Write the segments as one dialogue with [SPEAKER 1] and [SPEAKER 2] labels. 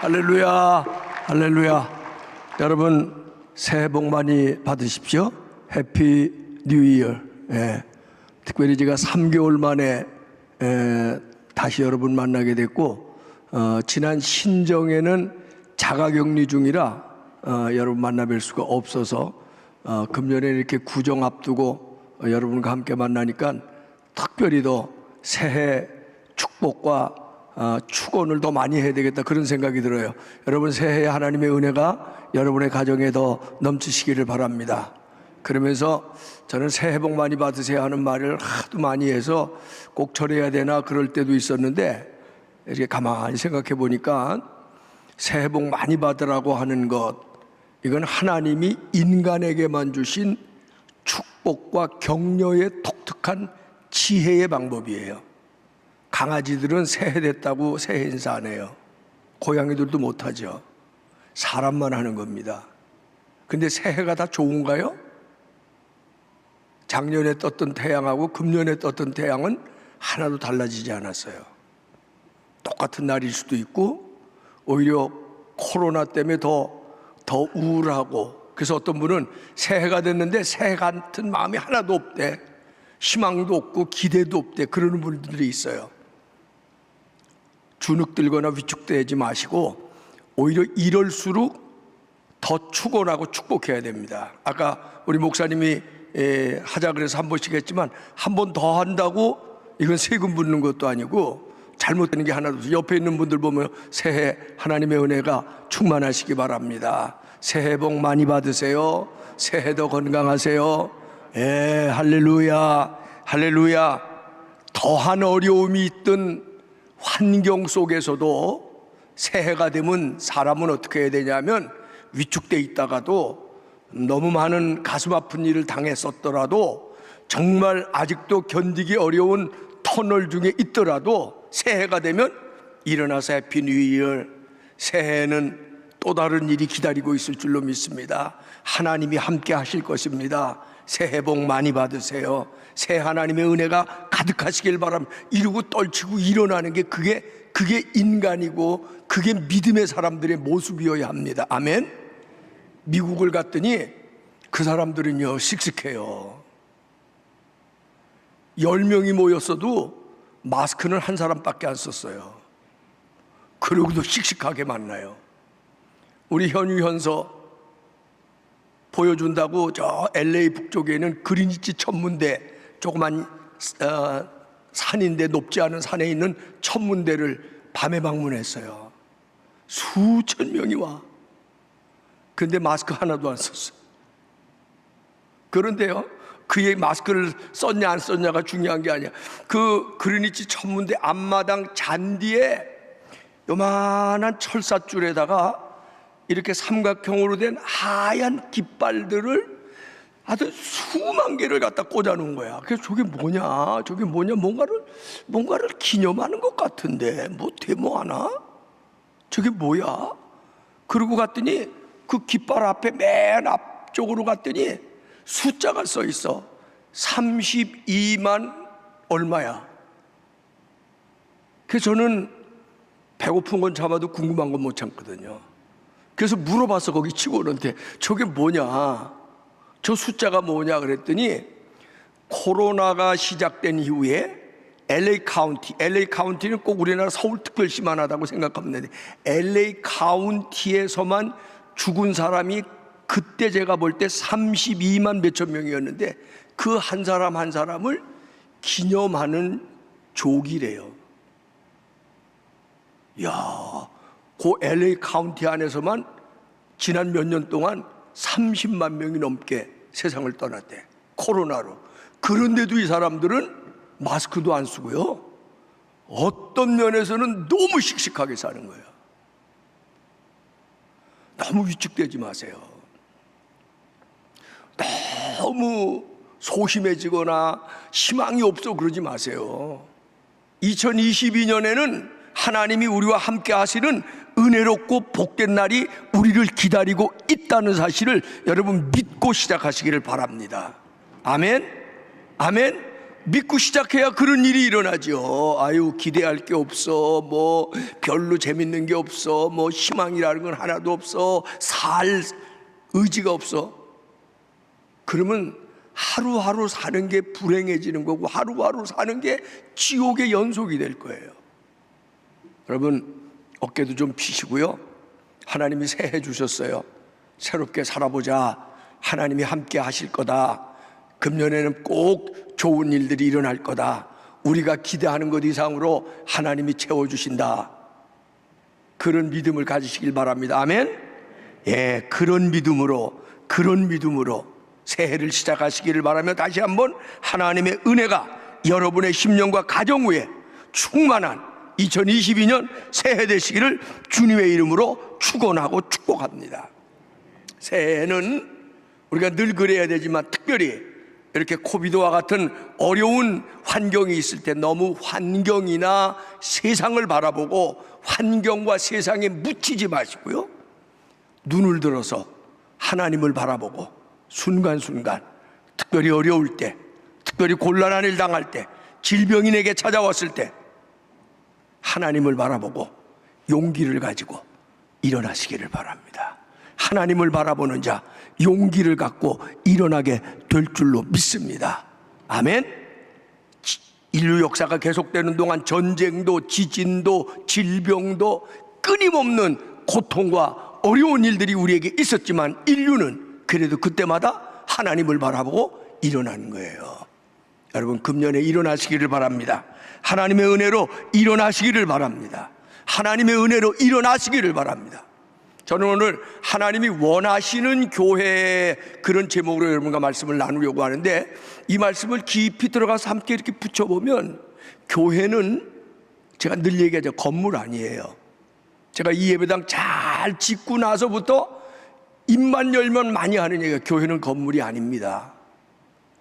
[SPEAKER 1] 할렐루야, 할렐루야. 여러분 새해 복 많이 받으십시오. 해피 뉴 이어. 특별히 제가 3개월 만에 다시 여러분 만나게 됐고, 지난 신정에는 자가격리 중이라 여러분 만나뵐 수가 없어서 금년에 이렇게 구정 앞두고 여러분과 함께 만나니까 특별히 더 새해 축복과 축원을 더 많이 해야 되겠다, 그런 생각이 들어요. 여러분 새해에 하나님의 은혜가 여러분의 가정에 더 넘치시기를 바랍니다. 그러면서 저는 새해 복 많이 받으세요 하는 말을 하도 많이 해서 꼭 전해야 되나 그럴 때도 있었는데, 이렇게 가만히 생각해 보니까 새해 복 많이 받으라고 하는 것, 이건 하나님이 인간에게만 주신 축복과 격려의 독특한 지혜의 방법이에요. 강아지들은 새해 됐다고 새해 인사 안 해요. 고양이들도 못하죠. 사람만 하는 겁니다. 근데 새해가 다 좋은가요? 작년에 떴던 태양하고 금년에 떴던 태양은 하나도 달라지지 않았어요. 똑같은 날일 수도 있고, 오히려 코로나 때문에 더 우울하고, 그래서 어떤 분은 새해가 됐는데 새해 같은 마음이 하나도 없대. 희망도 없고 기대도 없대. 그러는 분들이 있어요. 주눅들거나 위축되지 마시고 오히려 이럴수록 더 축원하고 축복해야 됩니다. 아까 우리 목사님이 하자 그래서 한 번씩 했지만, 한 번 더 한다고 이건 세금 붙는 것도 아니고 잘못되는 게 하나도 없어요. 옆에 있는 분들 보면 새해 하나님의 은혜가 충만하시기 바랍니다. 새해 복 많이 받으세요. 새해도 건강하세요. 할렐루야, 할렐루야. 더한 어려움이 있던 환경 속에서도 새해가 되면 사람은 어떻게 해야 되냐면, 위축돼 있다가도 너무 많은 가슴 아픈 일을 당했었더라도, 정말 아직도 견디기 어려운 터널 중에 있더라도 새해가 되면 일어나서 해피 뉴 이어, 새해는 또 다른 일이 기다리고 있을 줄로 믿습니다. 하나님이 함께 하실 것입니다. 새해 복 많이 받으세요. 새해 하나님의 은혜가 가득하시길 바랍니다. 이러고 떨치고 일어나는 게 그게 인간이고 그게 믿음의 사람들의 모습이어야 합니다. 아멘. 미국을 갔더니 그 사람들은요 씩씩해요. 10명이 모였어도 마스크는 한 사람밖에 안 썼어요. 그러고도 씩씩하게 만나요. 우리 현유 현서 보여준다고 저 LA 북쪽에 있는 그리니치 천문대, 조그만 산인데 높지 않은 산에 있는 천문대를 밤에 방문했어요. 수천 명이 와. 근데 마스크 하나도 안 썼어요. 그런데요, 그의 마스크를 썼냐 안 썼냐가 중요한 게 아니야. 그 그리니치 천문대 앞마당 잔디에 요만한 철사줄에다가 이렇게 삼각형으로 된 하얀 깃발들을 아주 수만 개를 갖다 꽂아 놓은 거야. 그래서 저게 뭐냐, 뭔가를 기념하는 것 같은데 뭐 데모하나? 저게 뭐야? 그러고 갔더니 그 깃발 앞에 맨 앞쪽으로 갔더니 숫자가 써 있어. 32만 얼마야. 그래서 저는 배고픈 건 참아도 궁금한 건 못 참거든요. 그래서 물어봤어, 거기 직원한테. 저게 뭐냐, 저 숫자가 뭐냐 그랬더니, 코로나가 시작된 이후에 LA 카운티는 꼭 우리나라 서울특별시만 하다고 생각하면 되는데, LA 카운티에서만 죽은 사람이 그때 제가 볼 때 32만 몇천 명이었는데, 그 한 사람 한 사람을 기념하는 조기래요. 야, 그 LA 카운티 안에서만 지난 몇 년 동안 30만 명이 넘게 세상을 떠났대, 코로나로. 그런데도 이 사람들은 마스크도 안 쓰고요, 어떤 면에서는 너무 씩씩하게 사는 거예요. 너무 위축되지 마세요. 너무 소심해지거나 희망이 없어 그러지 마세요. 2022년에는 하나님이 우리와 함께 하시는 은혜롭고 복된 날이 우리를 기다리고 있다는 사실을 여러분 믿고 시작하시기를 바랍니다. 아멘, 아멘. 믿고 시작해야 그런 일이 일어나죠. 아유, 기대할 게 없어, 뭐 별로 재밌는 게 없어, 뭐 희망이라는 건 하나도 없어, 살 의지가 없어. 그러면 하루하루 사는 게 불행해지는 거고, 하루하루 사는 게 지옥의 연속이 될 거예요. 여러분, 어깨도 좀 피시고요. 하나님이 새해 주셨어요. 새롭게 살아보자. 하나님이 함께 하실 거다. 금년에는 꼭 좋은 일들이 일어날 거다. 우리가 기대하는 것 이상으로 하나님이 채워주신다. 그런 믿음을 가지시길 바랍니다. 아멘. 예, 그런 믿음으로 새해를 시작하시기를 바라며, 다시 한번 하나님의 은혜가 여러분의 심령과 가정 위에 충만한 2022년 새해 되시기를 주님의 이름으로 축원하고 축복합니다. 새해에는 우리가 늘 그래야 되지만, 특별히 이렇게 코비드와 같은 어려운 환경이 있을 때 너무 환경이나 세상을 바라보고 환경과 세상에 묻히지 마시고요, 눈을 들어서 하나님을 바라보고 순간순간, 특별히 어려울 때, 특별히 곤란한 일 당할 때, 질병이 내게 찾아왔을 때 하나님을 바라보고 용기를 가지고 일어나시기를 바랍니다. 하나님을 바라보는 자, 용기를 갖고 일어나게 될 줄로 믿습니다. 아멘. 인류 역사가 계속되는 동안 전쟁도, 지진도, 질병도, 끊임없는 고통과 어려운 일들이 우리에게 있었지만, 인류는 그래도 그때마다 하나님을 바라보고 일어나는 거예요. 여러분, 금년에 일어나시기를 바랍니다. 하나님의 은혜로 일어나시기를 바랍니다. 하나님의 은혜로 일어나시기를 바랍니다. 저는 오늘 하나님이 원하시는 교회, 그런 제목으로 여러분과 말씀을 나누려고 하는데, 이 말씀을 깊이 들어가서 함께 이렇게 붙여보면, 교회는 제가 늘 얘기하죠, 건물 아니에요. 제가 이 예배당 잘 짓고 나서부터 입만 열면 많이 하는 얘기가, 교회는 건물이 아닙니다.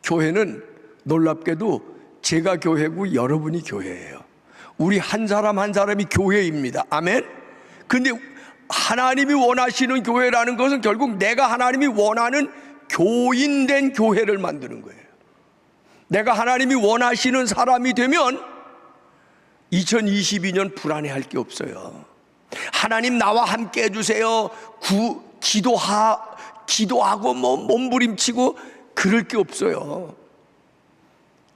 [SPEAKER 1] 교회는 놀랍게도 제가 교회고 여러분이 교회예요. 우리 한 사람 한 사람이 교회입니다. 아멘. 근데 하나님이 원하시는 교회라는 것은 결국 내가 하나님이 원하는 교인된 교회를 만드는 거예요. 내가 하나님이 원하시는 사람이 되면 2022년 불안해할 게 없어요. 하나님 나와 함께 해주세요, 기도하고 뭐 몸부림치고 그럴 게 없어요.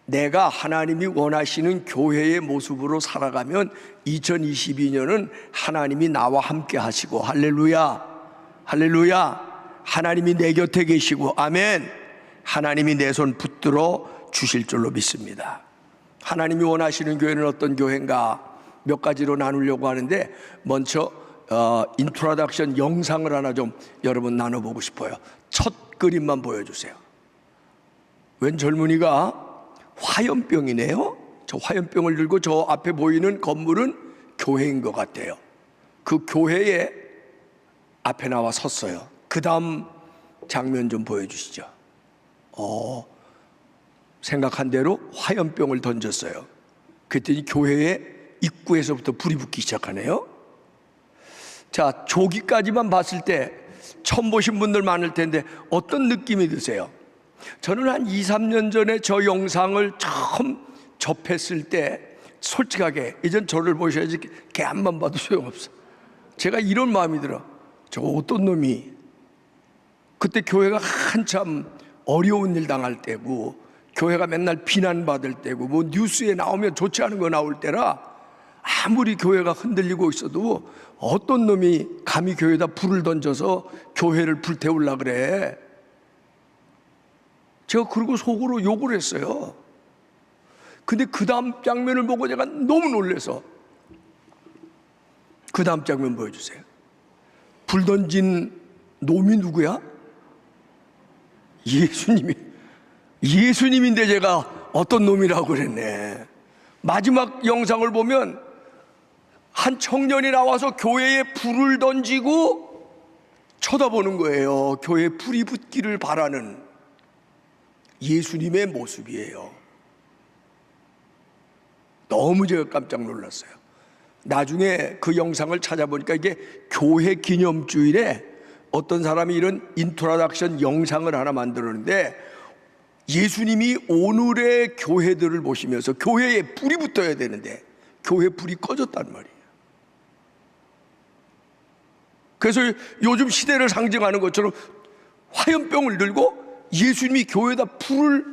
[SPEAKER 1] 내가 하나님이 원하시는 교회의 모습으로 살아가면 2022년은 하나님이 나와 함께 하시고, 할렐루야, 할렐루야, 하나님이 내 곁에 계시고, 아멘, 하나님이 내 손 붙들어 주실 줄로 믿습니다. 하나님이 원하시는 교회는 어떤 교회인가 몇 가지로 나누려고 하는데, 먼저 인트로덕션 영상을 하나 좀 여러분 나눠보고 싶어요. 첫 그림만 보여주세요. 웬 젊은이가 화염병이네요. 저 화염병을 들고 저 앞에 보이는 건물은 교회인 것 같아요. 그 교회에 앞에 나와 섰어요. 그 다음 장면 좀 보여주시죠. 생각한 대로 화염병을 던졌어요. 그랬더니 교회의 입구에서부터 불이 붙기 시작하네요. 자, 조기까지만 봤을 때 처음 보신 분들 많을 텐데 어떤 느낌이 드세요? 저는 한 2, 3년 전에 저 영상을 처음 접했을 때 솔직하게, 이젠 저를 보셔야지 걔 앞만 봐도 소용없어. 제가 이런 마음이 들어. 저 어떤 놈이, 그때 교회가 한참 어려운 일 당할 때고, 교회가 맨날 비난받을 때고, 뭐 뉴스에 나오면 좋지 않은 거 나올 때라, 아무리 교회가 흔들리고 있어도 어떤 놈이 감히 교회에다 불을 던져서 교회를 불태우려고 그래. 제가 그러고 속으로 욕을 했어요. 근데 그 다음 장면을 보고 제가 너무 놀라서, 그 다음 장면 보여주세요. 불 던진 놈이 누구야? 예수님인데 제가 어떤 놈이라고 그랬네. 마지막 영상을 보면 한 청년이 나와서 교회에 불을 던지고 쳐다보는 거예요. 교회에 불이 붙기를 바라는 예수님의 모습이에요. 너무 제가 깜짝 놀랐어요. 나중에 그 영상을 찾아보니까 이게 교회 기념주일에 어떤 사람이 이런 인트로덕션 영상을 하나 만들었는데, 예수님이 오늘의 교회들을 보시면서 교회에 불이 붙어야 되는데 교회 불이 꺼졌단 말이에요. 그래서 요즘 시대를 상징하는 것처럼 화염병을 들고 예수님이 교회에다 불을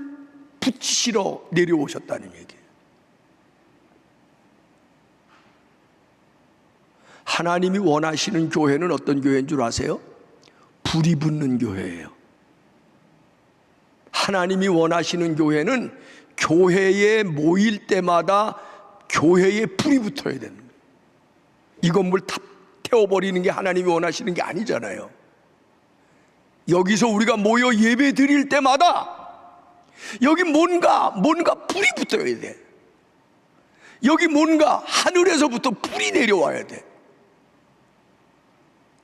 [SPEAKER 1] 붙이시러 내려오셨다는 얘기예요. 하나님이 원하시는 교회는 어떤 교회인 줄 아세요? 불이 붙는 교회예요. 하나님이 원하시는 교회는 교회에 모일 때마다 교회에 불이 붙어야 됩니다. 이 건물 다 태워버리는 게 하나님이 원하시는 게 아니잖아요. 여기서 우리가 모여 예배 드릴 때마다 여기 뭔가 불이 붙어야 돼. 여기 뭔가 하늘에서부터 불이 내려와야 돼.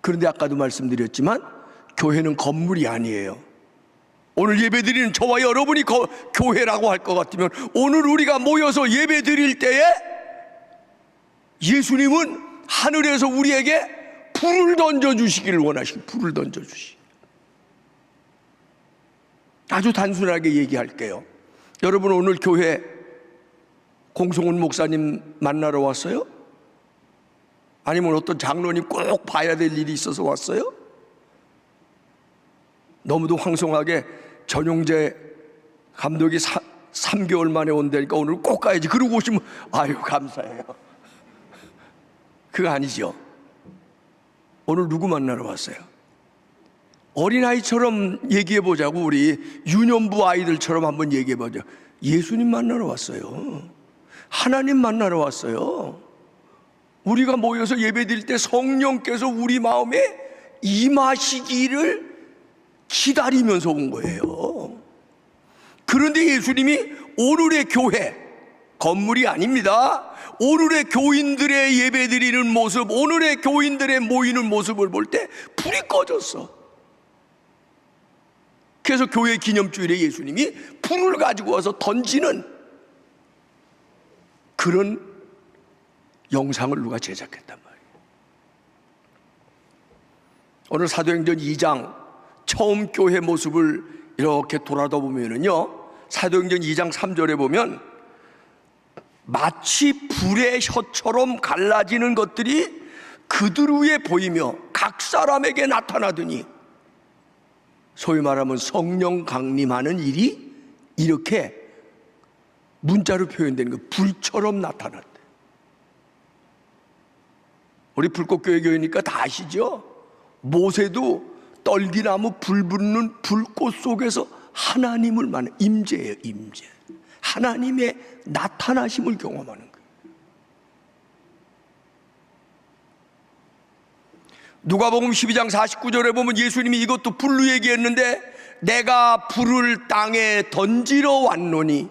[SPEAKER 1] 그런데 아까도 말씀드렸지만 교회는 건물이 아니에요. 오늘 예배 드리는 저와 여러분이 교회라고 할 것 같으면 오늘 우리가 모여서 예배 드릴 때에 예수님은 하늘에서 우리에게 불을 던져주시기를 원하시고 불을 던져주시. 아주 단순하게 얘기할게요. 여러분 오늘 교회 공성훈 목사님 만나러 왔어요? 아니면 어떤 장로님 꼭 봐야 될 일이 있어서 왔어요? 너무도 황송하게 전용재 감독이 3개월 만에 온다니까 오늘 꼭 가야지 그러고 오시면 아유 감사해요. 그거 아니죠. 오늘 누구 만나러 왔어요? 어린아이처럼 얘기해보자고. 우리 유년부 아이들처럼 한번 얘기해보자. 예수님 만나러 왔어요. 하나님 만나러 왔어요. 우리가 모여서 예배드릴 때 성령께서 우리 마음에 임하시기를 기다리면서 온 거예요. 그런데 예수님이 오늘의 교회, 건물이 아닙니다. 오늘의 교인들의 예배드리는 모습, 오늘의 교인들의 모이는 모습을 볼 때 불이 꺼졌어. 그래서 교회 기념주일에 예수님이 불을 가지고 와서 던지는 그런 영상을 누가 제작했단 말이에요. 오늘 사도행전 2장 처음 교회 모습을 이렇게 돌아다 보면은요, 사도행전 2장 3절에 보면 마치 불의 혀처럼 갈라지는 것들이 그들 위에 보이며 각 사람에게 나타나더니, 소위 말하면 성령 강림하는 일이 이렇게 문자로 표현되는 거, 불처럼 나타났대. 우리 불꽃교회 교회니까 다 아시죠? 모세도 떨기나무 불 붙는 불꽃 속에서 하나님을 만나, 임재예요, 임재. 하나님의 나타나심을 경험하는 거예요. 누가복음 12장 49절에 보면 예수님이 이것도 불로 얘기했는데, 내가 불을 땅에 던지러 왔노니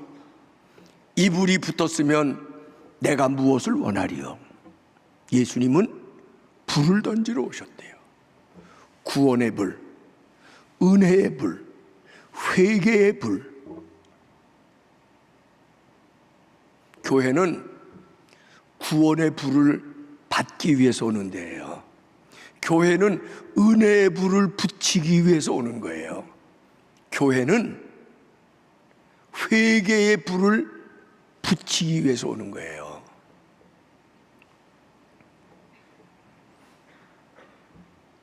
[SPEAKER 1] 이 불이 붙었으면 내가 무엇을 원하리요? 예수님은 불을 던지러 오셨대요. 구원의 불, 은혜의 불, 회개의 불. 교회는 구원의 불을 받기 위해서 오는 데예요. 교회는 은혜의 불을 붙이기 위해서 오는 거예요. 교회는 회개의 불을 붙이기 위해서 오는 거예요.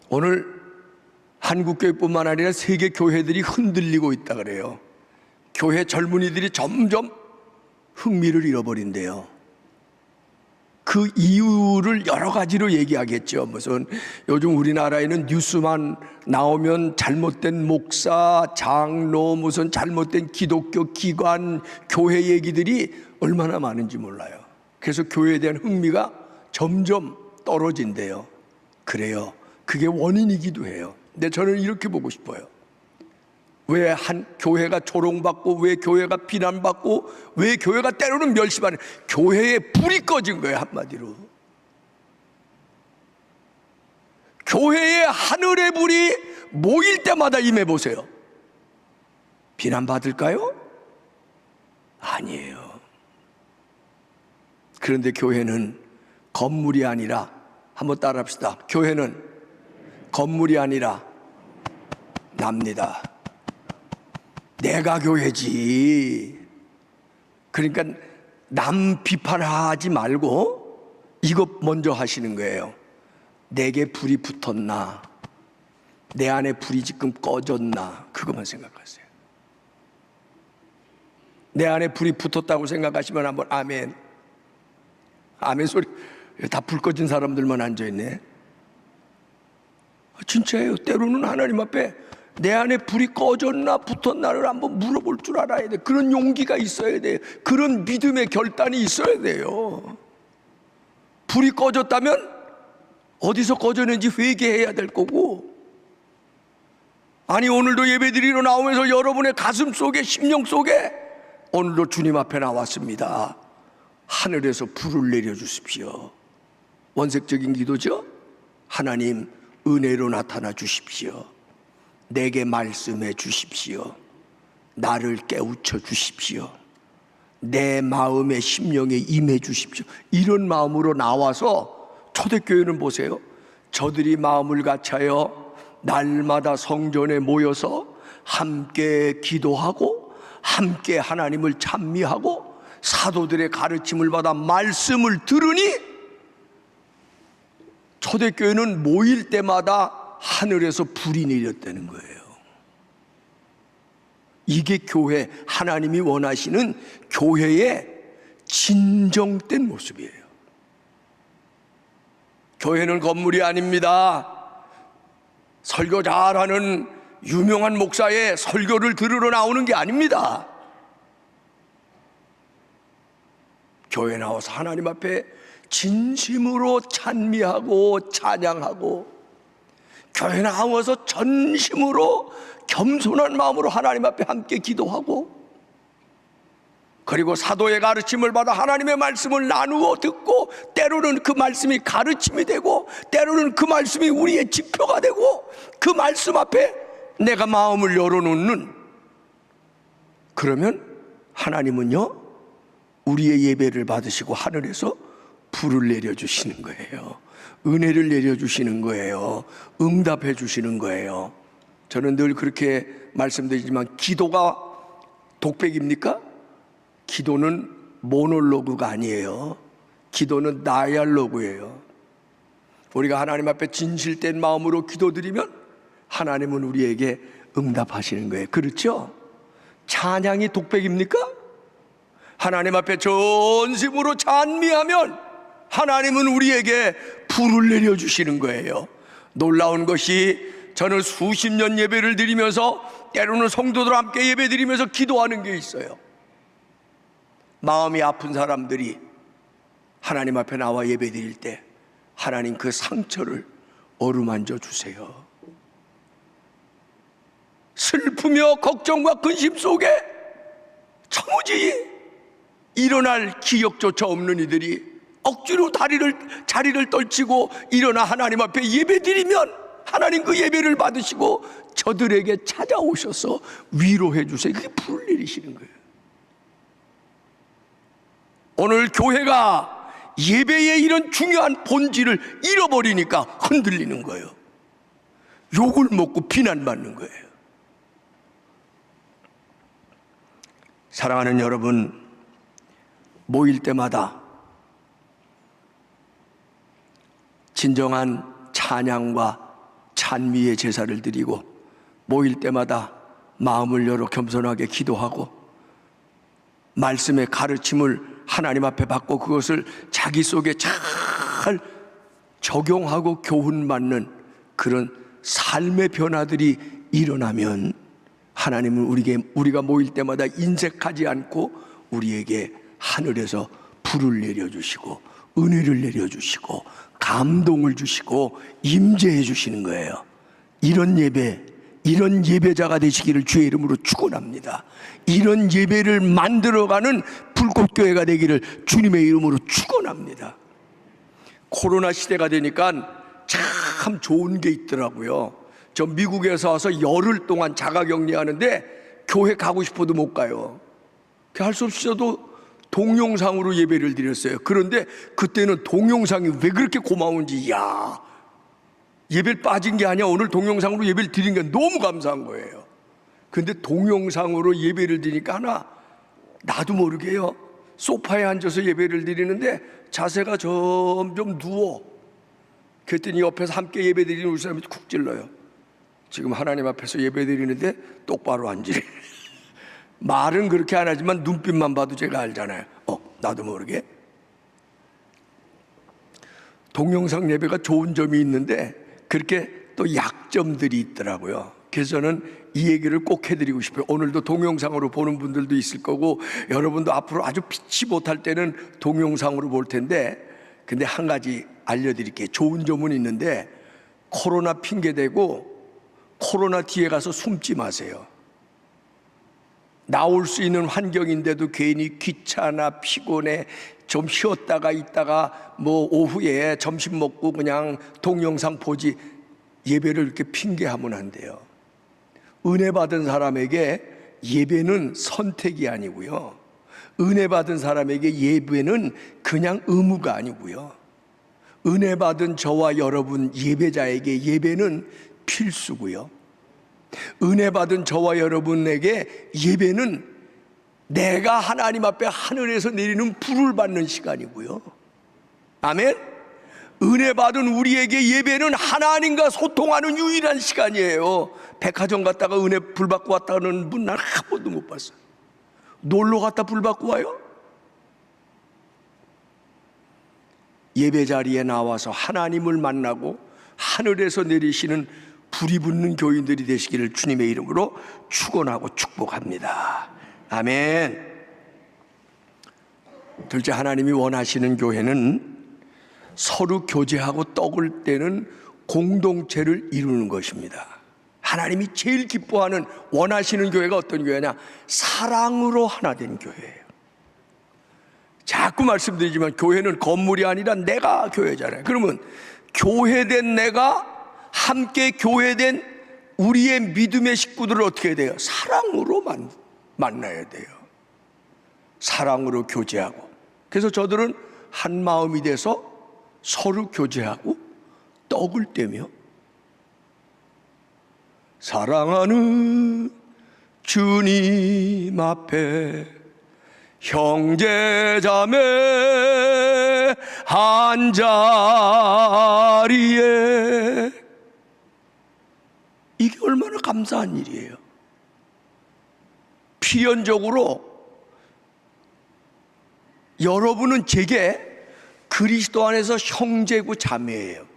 [SPEAKER 1] 오늘 한국교회뿐만 아니라 세계 교회들이 흔들리고 있다 그래요. 교회 젊은이들이 점점 흥미를 잃어버린대요. 그 이유를 여러 가지로 얘기하겠죠. 무슨 요즘 우리나라에는 뉴스만 나오면 잘못된 목사, 장로, 무슨 잘못된 기독교 기관, 교회 얘기들이 얼마나 많은지 몰라요. 그래서 교회에 대한 흥미가 점점 떨어진대요. 그래요. 그게 원인이기도 해요. 근데 저는 이렇게 보고 싶어요. 왜 한 교회가 조롱받고, 왜 교회가 비난받고, 왜 교회가 때로는 멸시받는, 교회에 불이 꺼진 거예요. 한마디로 교회에 하늘의 불이 모일 때마다 임해보세요. 비난받을까요? 아니에요. 그런데 교회는 건물이 아니라, 한번 따라합시다. 교회는 건물이 아니라 납니다. 내가 교회지. 그러니까 남 비판하지 말고 이것 먼저 하시는 거예요. 내게 불이 붙었나? 내 안에 불이 지금 꺼졌나? 그것만 생각하세요. 내 안에 불이 붙었다고 생각하시면 한번 아멘. 아멘 소리. 다 불 꺼진 사람들만 앉아있네. 진짜예요. 때로는 하나님 앞에 내 안에 불이 꺼졌나 붙었나를 한번 물어볼 줄 알아야 돼. 그런 용기가 있어야 돼요. 그런 믿음의 결단이 있어야 돼요. 불이 꺼졌다면 어디서 꺼졌는지 회개해야 될 거고, 아니 오늘도 예배드리러 나오면서 여러분의 가슴 속에, 심령 속에 오늘도 주님 앞에 나왔습니다. 하늘에서 불을 내려주십시오. 원색적인 기도죠. 하나님 은혜로 나타나 주십시오. 내게 말씀해 주십시오. 나를 깨우쳐 주십시오. 내 마음의 심령에 임해 주십시오. 이런 마음으로 나와서 초대교회는 보세요. 저들이 마음을 같이하여 날마다 성전에 모여서 함께 기도하고 함께 하나님을 찬미하고 사도들의 가르침을 받아 말씀을 들으니 초대교회는 모일 때마다 하늘에서 불이 내렸다는 거예요. 이게 교회, 하나님이 원하시는 교회의 진정된 모습이에요. 교회는 건물이 아닙니다. 설교 잘하는 유명한 목사의 설교를 들으러 나오는 게 아닙니다. 교회 나와서 하나님 앞에 진심으로 찬미하고 찬양하고, 교회 나와서 전심으로 겸손한 마음으로 하나님 앞에 함께 기도하고, 그리고 사도의 가르침을 받아 하나님의 말씀을 나누어 듣고, 때로는 그 말씀이 가르침이 되고 때로는 그 말씀이 우리의 지표가 되고, 그 말씀 앞에 내가 마음을 열어놓는, 그러면 하나님은요 우리의 예배를 받으시고 하늘에서 불을 내려주시는 거예요. 은혜를 내려주시는 거예요. 응답해 주시는 거예요. 저는 늘 그렇게 말씀드리지만, 기도가 독백입니까? 기도는 모놀로그가 아니에요. 기도는 다이알로그예요. 우리가 하나님 앞에 진실된 마음으로 기도드리면 하나님은 우리에게 응답하시는 거예요. 그렇죠? 찬양이 독백입니까? 하나님 앞에 전심으로 찬미하면 하나님은 우리에게 불을 내려주시는 거예요. 놀라운 것이, 저는 수십 년 예배를 드리면서 때로는 성도들 함께 예배 드리면서 기도하는 게 있어요. 마음이 아픈 사람들이 하나님 앞에 나와 예배 드릴 때 하나님 그 상처를 어루만져 주세요. 슬프며 걱정과 근심 속에 처무지 일어날 기억조차 없는 이들이 억지로 자리를 떨치고 일어나 하나님 앞에 예배드리면 하나님 그 예배를 받으시고 저들에게 찾아오셔서 위로해 주세요. 그게 불을 내리시는 거예요. 오늘 교회가 예배의 이런 중요한 본질을 잃어버리니까 흔들리는 거예요. 욕을 먹고 비난받는 거예요. 사랑하는 여러분, 모일 때마다 진정한 찬양과 찬미의 제사를 드리고, 모일 때마다 마음을 열어 겸손하게 기도하고 말씀의 가르침을 하나님 앞에 받고 그것을 자기 속에 잘 적용하고 교훈받는 그런 삶의 변화들이 일어나면 하나님은 우리가 모일 때마다 인색하지 않고 우리에게 하늘에서 불을 내려주시고 은혜를 내려주시고 감동을 주시고 임재해 주시는 거예요. 이런 예배자가 되시기를 주의 이름으로 축원합니다. 이런 예배를 만들어가는 불꽃교회가 되기를 주님의 이름으로 축원합니다. 코로나 시대가 되니까 참 좋은 게 있더라고요. 저 미국에서 와서 열흘 동안 자가격리하는데 교회 가고 싶어도 못 가요. 할 수 없이 저도 동영상으로 예배를 드렸어요. 그런데 그때는 동영상이 왜 그렇게 고마운지, 예배를 빠진 게 아니야. 오늘 동영상으로 예배를 드린 게 너무 감사한 거예요. 근데 동영상으로 예배를 드리니까 하나 나도 모르게요, 소파에 앉아서 예배를 드리는데 자세가 점점 누워. 그랬더니 옆에서 함께 예배 드리는 우리 사람이 쿡 찔러요. 지금 하나님 앞에서 예배 드리는데 똑바로 앉으래. 말은 그렇게 안 하지만 눈빛만 봐도 제가 알잖아요. 나도 모르게. 동영상 예배가 좋은 점이 있는데 그렇게 또 약점들이 있더라고요. 그래서 저는 이 얘기를 꼭 해드리고 싶어요. 오늘도 동영상으로 보는 분들도 있을 거고, 여러분도 앞으로 아주 피치 못할 때는 동영상으로 볼 텐데, 근데 한 가지 알려드릴게요. 좋은 점은 있는데, 코로나 핑계대고 코로나 뒤에 가서 숨지 마세요. 나올 수 있는 환경인데도 괜히 귀찮아, 피곤해, 좀 쉬었다가 있다가 뭐 오후에 점심 먹고 그냥 동영상 보지, 예배를 이렇게 핑계하면 안 돼요. 은혜 받은 사람에게 예배는 선택이 아니고요, 은혜 받은 사람에게 예배는 그냥 의무가 아니고요, 은혜 받은 저와 여러분 예배자에게 예배는 필수고요, 은혜 받은 저와 여러분에게 예배는 내가 하나님 앞에 하늘에서 내리는 불을 받는 시간이고요. 아멘. 은혜 받은 우리에게 예배는 하나님과 소통하는 유일한 시간이에요. 백화점 갔다가 은혜 불 받고 왔다는 분 난 한 번도 못 봤어요. 놀러 갔다 불 받고 와요? 예배 자리에 나와서 하나님을 만나고 하늘에서 내리시는 불이 붙는 교인들이 되시기를 주님의 이름으로 축원하고 축복합니다. 아멘. 둘째, 하나님이 원하시는 교회는 서로 교제하고 떡을 떼는 공동체를 이루는 것입니다. 하나님이 제일 기뻐하는, 원하시는 교회가 어떤 교회냐? 사랑으로 하나 된 교회예요. 자꾸 말씀드리지만 교회는 건물이 아니라 내가 교회잖아요. 그러면 교회된 내가 함께 교회된 우리의 믿음의 식구들을 어떻게 해야 돼요? 사랑으로 만나야 돼요. 사랑으로 교제하고. 그래서 저들은 한 마음이 돼서 서로 교제하고 떡을 떼며 사랑하는 주님 앞에 형제자매 한 자리에, 이게 얼마나 감사한 일이에요. 필연적으로 여러분은 제게 그리스도 안에서 형제고 자매예요.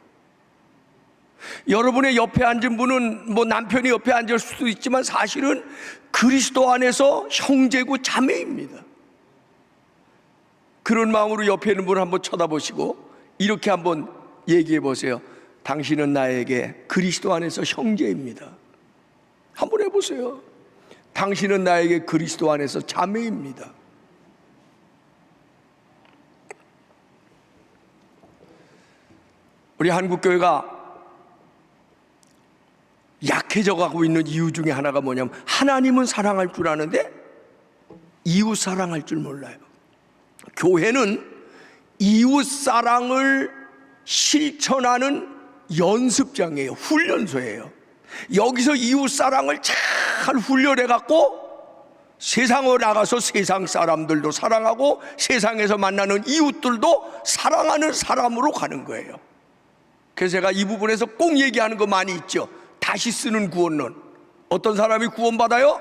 [SPEAKER 1] 여러분의 옆에 앉은 분은 뭐 남편이 옆에 앉을 수도 있지만 사실은 그리스도 안에서 형제고 자매입니다. 그런 마음으로 옆에 있는 분을 한번 쳐다보시고 이렇게 한번 얘기해 보세요. 당신은 나에게 그리스도 안에서 형제입니다. 한번 해보세요. 당신은 나에게 그리스도 안에서 자매입니다. 우리 한국교회가 약해져 가고 있는 이유 중에 하나가 뭐냐면, 하나님은 사랑할 줄 아는데 이웃 사랑할 줄 몰라요. 교회는 이웃 사랑을 실천하는 연습장이에요. 훈련소예요. 여기서 이웃 사랑을 잘 훈련해 갖고 세상으로 나가서 세상 사람들도 사랑하고 세상에서 만나는 이웃들도 사랑하는 사람으로 가는 거예요. 그래서 제가 이 부분에서 꼭 얘기하는 거 많이 있죠. 다시 쓰는 구원론. 어떤 사람이 구원받아요?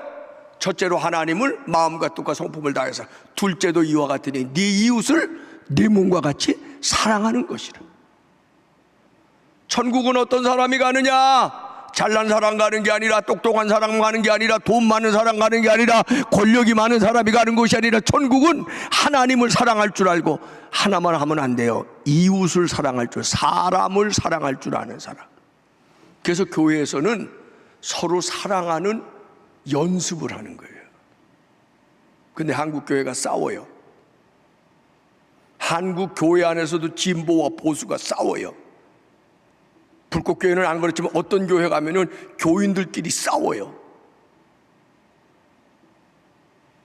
[SPEAKER 1] 첫째로 하나님을 마음과 뜻과 성품을 다해서, 둘째도 이와 같으니 네 이웃을 네 몸과 같이 사랑하는 것이라. 천국은 어떤 사람이 가느냐? 잘난 사람 가는 게 아니라, 똑똑한 사람 가는 게 아니라, 돈 많은 사람 가는 게 아니라, 권력이 많은 사람이 가는 것이 아니라, 천국은 하나님을 사랑할 줄 알고, 하나만 하면 안 돼요. 이웃을 사랑할 줄, 사람을 사랑할 줄 아는 사람. 그래서 교회에서는 서로 사랑하는 연습을 하는 거예요. 근데 한국 교회가 싸워요. 한국 교회 안에서도 진보와 보수가 싸워요. 불꽃교회는 안 그렇지만 어떤 교회 가면은 교인들끼리 싸워요.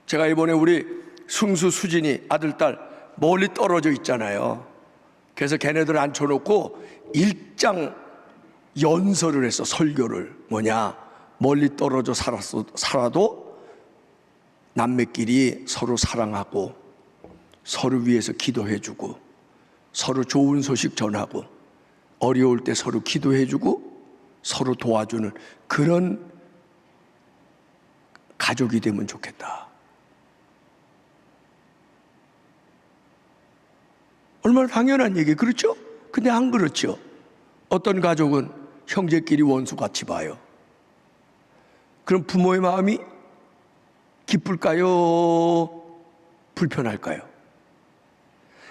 [SPEAKER 1] 제가 이번에 우리 승수, 수진이 아들, 딸 멀리 떨어져 있잖아요. 그래서 걔네들 앉혀놓고 일장 연설을 했어. 설교를. 뭐냐? 멀리 떨어져 살아도 남매끼리 서로 사랑하고 서로 위해서 기도해주고 서로 좋은 소식 전하고 어려울 때 서로 기도해주고 서로 도와주는 그런 가족이 되면 좋겠다. 얼마나 당연한 얘기, 그렇죠? 근데 안 그렇죠. 어떤 가족은 형제끼리 원수같이 봐요. 그럼 부모의 마음이 기쁠까요? 불편할까요?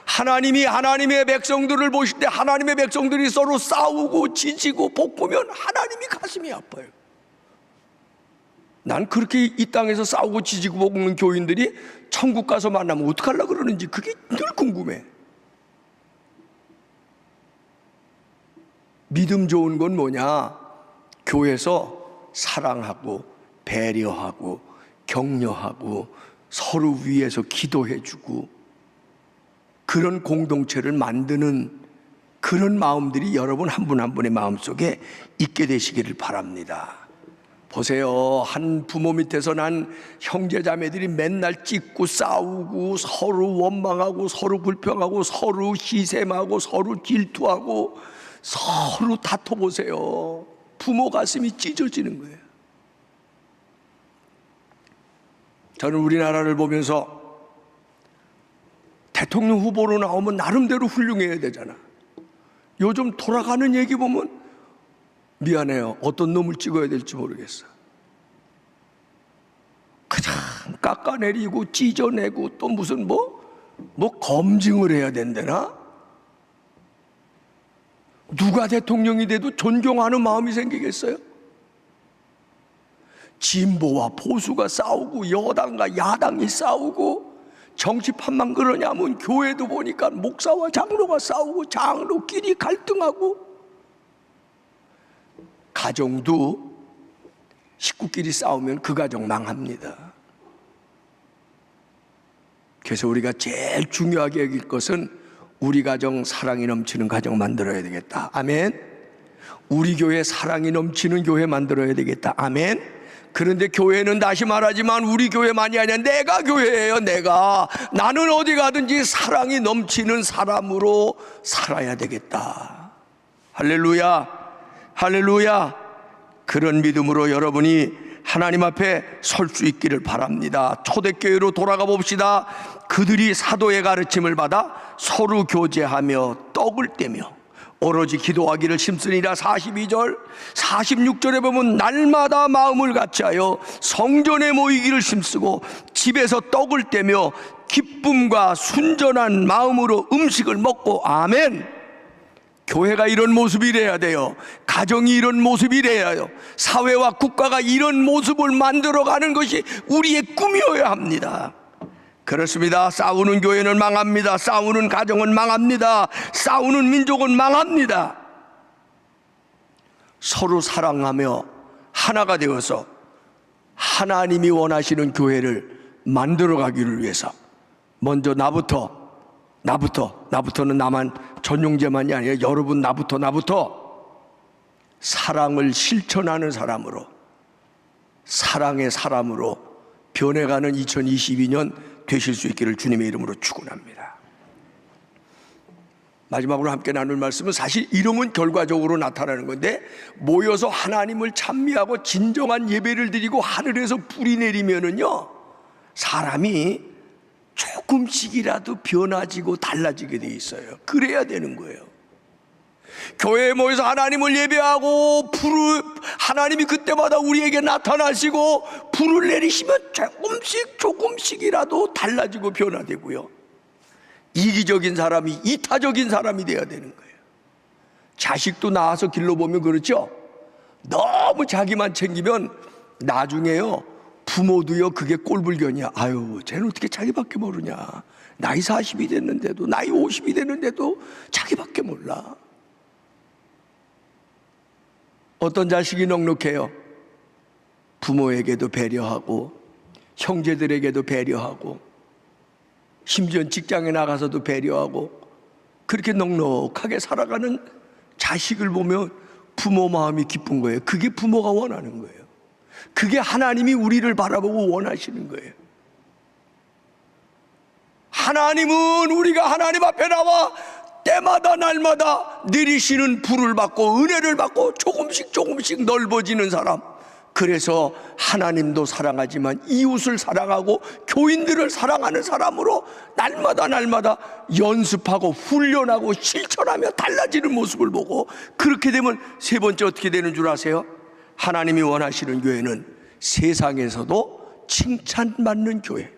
[SPEAKER 1] 하나님이 하나님의 백성들을 보실 때 하나님의 백성들이 서로 싸우고 지지고 볶으면 하나님이 가슴이 아파요. 난 그렇게 이 땅에서 싸우고 지지고 볶는 교인들이 천국 가서 만나면 어떡하려고 그러는지 그게 늘 궁금해. 믿음 좋은 건 뭐냐? 교회에서 사랑하고 배려하고 격려하고 서로 위해서 기도해주고 그런 공동체를 만드는 그런 마음들이 여러분 한 분 한 분의 마음속에 있게 되시기를 바랍니다. 보세요. 한 부모 밑에서 난 형제자매들이 맨날 찢고 싸우고 서로 원망하고 서로 불평하고 서로 희생하고 서로 질투하고 서로 다퉈보세요. 부모 가슴이 찢어지는 거예요. 저는 우리나라를 보면서 대통령 후보로 나오면 나름대로 훌륭해야 되잖아. 요즘 돌아가는 얘기 보면 미안해요. 어떤 놈을 찍어야 될지 모르겠어. 그냥 깎아내리고 찢어내고 또 무슨 뭐 검증을 해야 된다나? 누가 대통령이 돼도 존경하는 마음이 생기겠어요? 진보와 보수가 싸우고 여당과 야당이 싸우고 정치판만 그러냐면 교회도 보니까 목사와 장로가 싸우고 장로끼리 갈등하고 가정도 식구끼리 싸우면 그 가정 망합니다. 그래서 우리가 제일 중요하게 여길 것은 우리 가정 사랑이 넘치는 가정 만들어야 되겠다. 아멘. 우리 교회 사랑이 넘치는 교회 만들어야 되겠다. 아멘. 그런데 교회는 다시 말하지만 우리 교회만이 아니라 내가 교회예요. 나는 어디 가든지 사랑이 넘치는 사람으로 살아야 되겠다. 할렐루야, 할렐루야. 그런 믿음으로 여러분이 하나님 앞에 설 수 있기를 바랍니다. 초대교회로 돌아가 봅시다. 그들이 사도의 가르침을 받아 서로 교제하며 떡을 떼며 오로지 기도하기를 힘쓰니라. 42절 46절에 보면 날마다 마음을 같이하여 성전에 모이기를 힘쓰고 집에서 떡을 떼며 기쁨과 순전한 마음으로 음식을 먹고. 아멘. 교회가 이런 모습이래야 돼요. 가정이 이런 모습이래야 해요. 사회와 국가가 이런 모습을 만들어가는 것이 우리의 꿈이어야 합니다. 그렇습니다. 싸우는 교회는 망합니다. 싸우는 가정은 망합니다. 싸우는 민족은 망합니다. 서로 사랑하며 하나가 되어서 하나님이 원하시는 교회를 만들어가기를 위해서 먼저 나부터는 나만 전용제만이 아니라 여러분 나부터 사랑을 실천하는 사람으로, 사랑의 사람으로 변해가는 2022년 되실 수 있기를 주님의 이름으로 축원합니다. 마지막으로 함께 나눌 말씀은 사실 이름은 결과적으로 나타나는 건데 모여서 하나님을 찬미하고 진정한 예배를 드리고 하늘에서 불이 내리면은요 사람이 조금씩이라도 변화지고 달라지게 돼 있어요. 그래야 되는 거예요. 교회에 모여서 하나님을 예배하고 하나님이 그때마다 우리에게 나타나시고 불을 내리시면 조금씩이라도 달라지고 변화되고요. 이기적인 사람이 이타적인 사람이 돼야 되는 거예요. 자식도 낳아서 길러보면 그렇죠. 너무 자기만 챙기면 나중에요 부모도요 그게 꼴불견이야. 아유 쟤는 어떻게 자기밖에 모르냐. 나이 40이 됐는데도 나이 50이 됐는데도 자기밖에 몰라. 어떤 자식이 넉넉해요? 부모에게도 배려하고 형제들에게도 배려하고 심지어 직장에 나가서도 배려하고 그렇게 넉넉하게 살아가는 자식을 보면 부모 마음이 기쁜 거예요. 그게 부모가 원하는 거예요. 그게 하나님이 우리를 바라보고 원하시는 거예요. 하나님은 우리가 하나님 앞에 나와 때마다 날마다 내리시는 불을 받고 은혜를 받고 조금씩 조금씩 넓어지는 사람, 그래서 하나님도 사랑하지만 이웃을 사랑하고 교인들을 사랑하는 사람으로 날마다 날마다 연습하고 훈련하고 실천하며 달라지는 모습을 보고, 그렇게 되면 세 번째 어떻게 되는 줄 아세요? 하나님이 원하시는 교회는 세상에서도 칭찬받는 교회.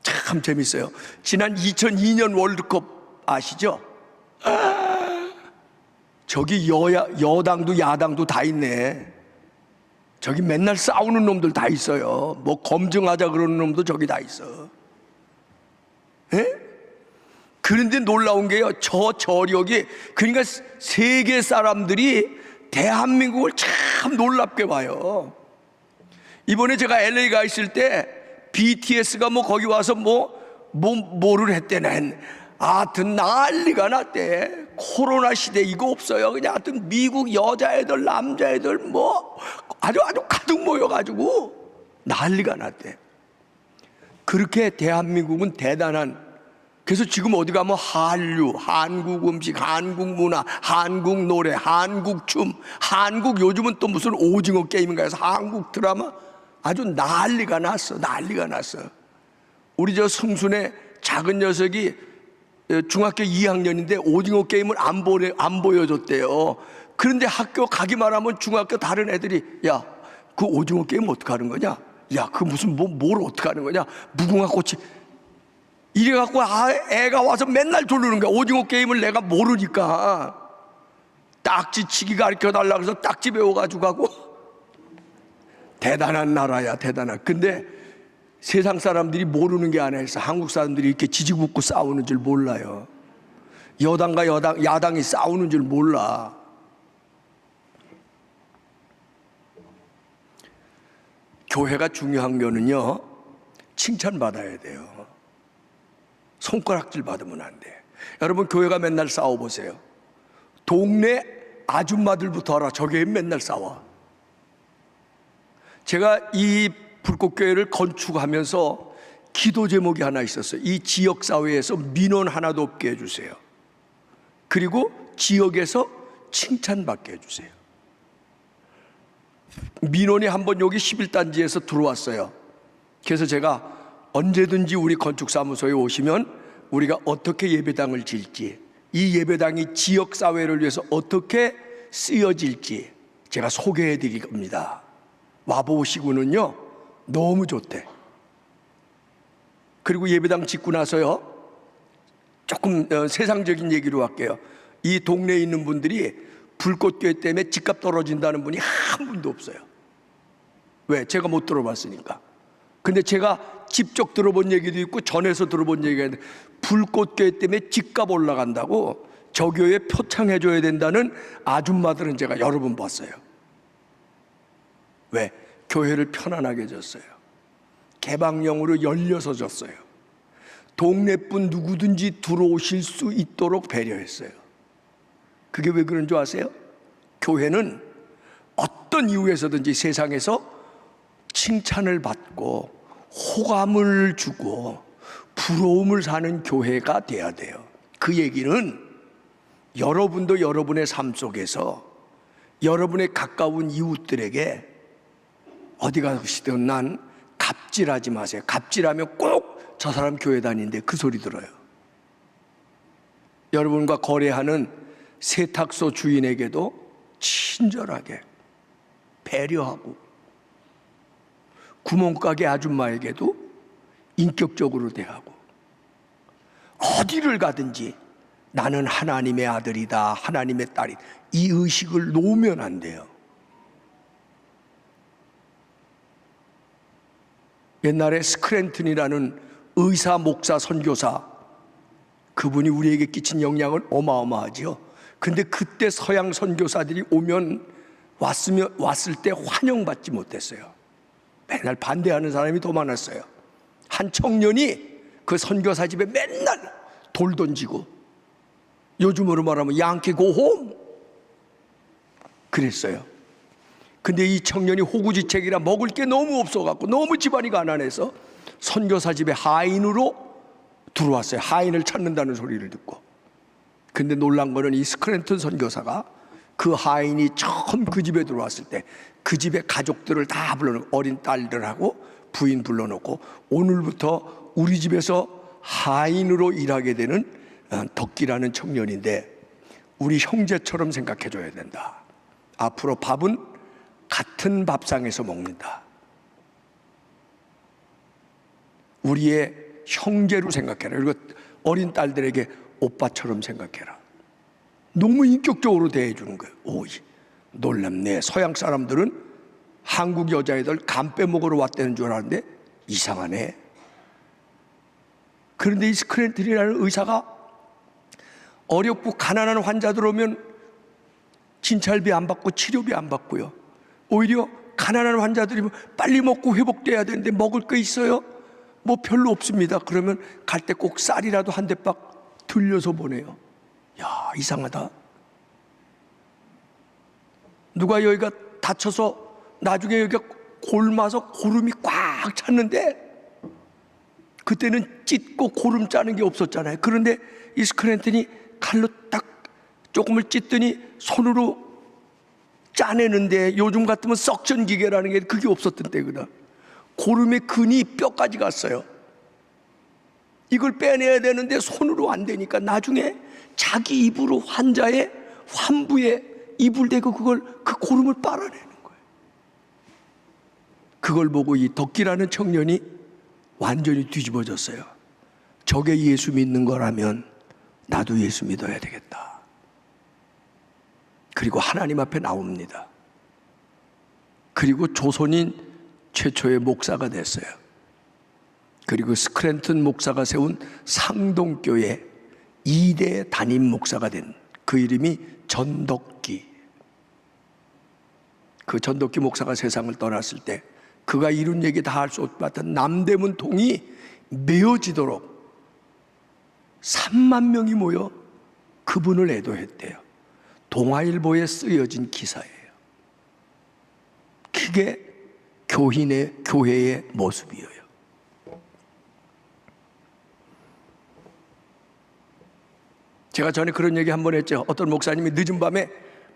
[SPEAKER 1] 참 재밌어요. 지난 2002년 월드컵 아시죠? 저기 여당도 야당도 다 있네. 저기 맨날 싸우는 놈들 다 있어요. 뭐 검증하자 그러는 놈도 저기 다 있어. 에? 그런데 놀라운 게요, 저 저력이, 그러니까 세계 사람들이 대한민국을 참 놀랍게 봐요. 이번에 제가 LA 가 있을 때 BTS가 뭐 거기 와서 뭐를 했대네. 하여튼 난리가 났대. 코로나 시대 이거 없어요. 그냥 하여튼 미국 여자애들 남자애들 뭐 아주 가득 모여가지고 난리가 났대. 그렇게 대한민국은 대단한, 그래서 지금 어디 가면 한류, 한국 음식, 한국 문화, 한국 노래, 한국 춤, 한국 요즘은 또 무슨 오징어 게임인가 해서 한국 드라마, 아주 난리가 났어. 난리가 났어. 우리 저 성순의 작은 녀석이 중학교 2학년인데 오징어 게임을 안 보여줬대요. 그런데 학교 가기만 하면 중학교 다른 애들이, 야, 그 오징어 게임 어떻게 하는 거냐? 야, 그 무슨 뭘 어떻게 하는 거냐? 무궁화 꽃이 이래갖고 애가 와서 맨날 조르는 거야. 오징어 게임을 내가 모르니까 딱지치기 가르쳐달라 그래서 딱지 배워가지고 하고. 대단한 나라야, 대단한. 근데 세상 사람들이 모르는 게 하나 있어. 한국 사람들이 이렇게 지지붙고 싸우는 줄 몰라요. 여당과 야당이 싸우는 줄 몰라. 교회가 중요한 거는요, 칭찬받아야 돼요. 손가락질 받으면 안 돼. 여러분, 교회가 맨날 싸워보세요. 동네 아줌마들부터 알아. 저 교회 맨날 싸워. 제가 이 불꽃교회를 건축하면서 기도 제목이 하나 있었어요. 이 지역사회에서 민원 하나도 없게 해주세요. 그리고 지역에서 칭찬받게 해주세요. 민원이 한번 여기 11단지에서 들어왔어요. 그래서 제가 언제든지 우리 건축사무소에 오시면 우리가 어떻게 예배당을 지을지, 이 예배당이 지역사회를 위해서 어떻게 쓰여질지 제가 소개해 드릴 겁니다. 와보시고는요, 너무 좋대. 그리고 예배당 짓고 나서요, 조금 세상적인 얘기로 할게요. 이 동네에 있는 분들이 불꽃교회 때문에 집값 떨어진다는 분이 한 분도 없어요. 왜? 제가 못 들어봤으니까. 근데 제가 직접 들어본 얘기도 있고 전에서 들어본 얘기가 있는데, 불꽃교회 때문에 집값 올라간다고 저 교회에 표창해줘야 된다는 아줌마들은 제가 여러 번 봤어요. 왜? 교회를 편안하게 줬어요. 개방형으로 열려서 줬어요. 동네분 누구든지 들어오실 수 있도록 배려했어요. 그게 왜 그런 줄 아세요? 교회는 어떤 이유에서든지 세상에서 칭찬을 받고 호감을 주고 부러움을 사는 교회가 돼야 돼요. 그 얘기는 여러분도 여러분의 삶 속에서 여러분의 가까운 이웃들에게 어디 가시든 난 갑질하지 마세요. 갑질하면 꼭 저 사람 교회 다니는데 그 소리 들어요. 여러분과 거래하는 세탁소 주인에게도 친절하게 배려하고, 구멍가게 아줌마에게도 인격적으로 대하고, 어디를 가든지 나는 하나님의 아들이다, 하나님의 딸이다, 이 의식을 놓으면 안 돼요. 옛날에 스크랜튼이라는 의사, 목사, 선교사, 그분이 우리에게 끼친 영향은 어마어마하지요. 근데 그때 서양 선교사들이 왔을 때 환영받지 못했어요. 맨날 반대하는 사람이 더 많았어요. 한 청년이 그 선교사 집에 맨날 돌 던지고, 요즘으로 말하면 양키 고홈 그랬어요. 근데 이 청년이 호구지책이라 먹을 게 너무 없어갖고 너무 집안이 가난해서 선교사 집에 하인으로 들어왔어요. 하인을 찾는다는 소리를 듣고. 근데 놀란 거는 이 스크랜턴 선교사가 그 하인이 처음 그 집에 들어왔을 때 그 집의 가족들을 다 불러놓고, 어린 딸들하고 부인 불러놓고, 오늘부터 우리 집에서 하인으로 일하게 되는 덕기라는 청년인데 우리 형제처럼 생각해줘야 된다. 앞으로 밥은 같은 밥상에서 먹는다. 우리의 형제로 생각해라. 그리고 어린 딸들에게 오빠처럼 생각해라. 너무 인격적으로 대해주는 거예요. 오, 놀랍네. 서양 사람들은 한국 여자애들 간 빼먹으러 왔다는 줄 알았는데 이상하네. 그런데 이 스크랜턴이라는 의사가 어렵고 가난한 환자들 오면 진찰비 안 받고 치료비 안 받고요. 오히려 가난한 환자들이 빨리 먹고 회복돼야 되는데 먹을 거 있어요? 뭐 별로 없습니다. 그러면 갈 때 꼭 쌀이라도 한 대박 들려서 보내요. 야, 이상하다. 누가 여기가 다쳐서 나중에 여기가 골마서 고름이 꽉 찼는데 그때는 찢고 고름 짜는 게 없었잖아요. 그런데 이 스크랜턴이 칼로 딱 조금을 찢더니 손으로 짜내는데 요즘 같으면 석션 기계라는 게 그게 없었던 때거든. 고름의 근이 뼈까지 갔어요. 이걸 빼내야 되는데 손으로 안 되니까 나중에 자기 입으로 환자의 환부에 입을 대고 그 고름을 빨아내는 거예요. 그걸 보고 이 덕기라는 청년이 완전히 뒤집어졌어요. 저게 예수 믿는 거라면 나도 예수 믿어야 되겠다. 그리고 하나님 앞에 나옵니다. 그리고 조선인 최초의 목사가 됐어요. 그리고 스크랜턴 목사가 세운 상동교회 2대 담임 목사가 된 그 이름이 전덕기. 그 전덕기 목사가 세상을 떠났을 때 그가 이룬 얘기 다 할 수 없던 남대문 동이 메어지도록 3만 명이 모여 그분을 애도했대요. 동아일보에 쓰여진 기사예요. 그게 교회의 모습이에요. 제가 전에 그런 얘기 한 번 했죠. 어떤 목사님이 늦은 밤에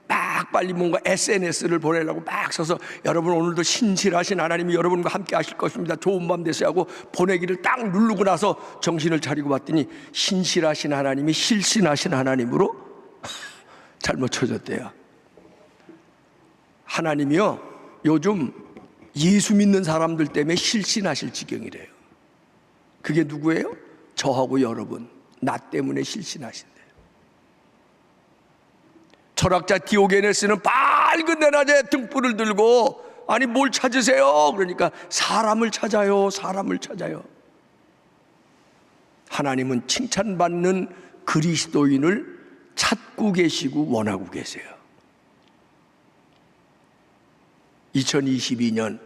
[SPEAKER 1] 막 빨리 뭔가 SNS를 보내려고 막 써서 여러분 오늘도 신실하신 하나님이 여러분과 함께 하실 것입니다. 좋은 밤 되세요 하고 보내기를 딱 누르고 나서 정신을 차리고 봤더니 신실하신 하나님이 실신하신 하나님으로 잘못 쳐졌대요. 하나님이요 요즘 예수 믿는 사람들 때문에 실신하실 지경이래요. 그게 누구예요? 저하고 여러분. 나 때문에 실신하신대요. 철학자 디오게네스는 밝은 대낮에 등불을 들고 아니 뭘 찾으세요? 그러니까 사람을 찾아요. 사람을 찾아요. 하나님은 칭찬받는 그리스도인을 찾고 계시고 원하고 계세요. 2022년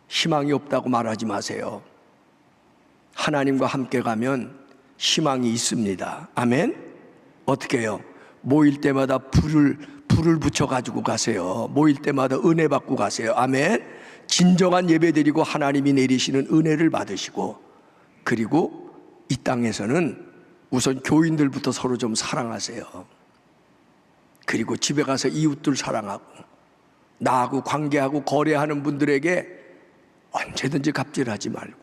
[SPEAKER 1] 희망이 없다고 말하지 마세요. 하나님과 함께 가면 희망이 있습니다. 아멘? 어떻게 해요? 모일 때마다 불을 붙여가지고 가세요. 모일 때마다 은혜 받고 가세요. 아멘? 진정한 예배 드리고 하나님이 내리시는 은혜를 받으시고, 그리고 이 땅에서는 우선 교인들부터 서로 좀 사랑하세요. 그리고 집에 가서 이웃들 사랑하고 나하고 관계하고 거래하는 분들에게 언제든지 갑질하지 말고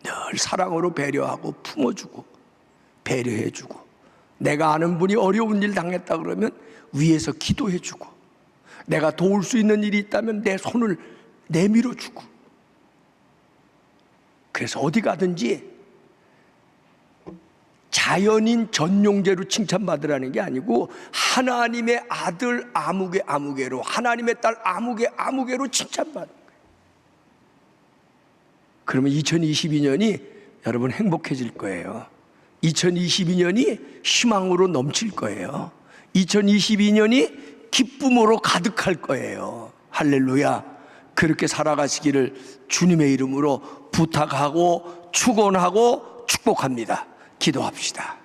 [SPEAKER 1] 늘 사랑으로 배려하고 품어주고 배려해주고, 내가 아는 분이 어려운 일 당했다 그러면 위에서 기도해주고, 내가 도울 수 있는 일이 있다면 내 손을 내밀어주고. 그래서 어디 가든지 자연인 전용제로 칭찬받으라는 게 아니고 하나님의 아들 아무개로, 하나님의 딸 아무개로 칭찬받는 거예요. 그러면 2022년이 여러분 행복해질 거예요. 2022년이 희망으로 넘칠 거예요. 2022년이 기쁨으로 가득할 거예요. 할렐루야. 그렇게 살아가시기를 주님의 이름으로 부탁하고 축원하고 축복합니다. 기도합시다.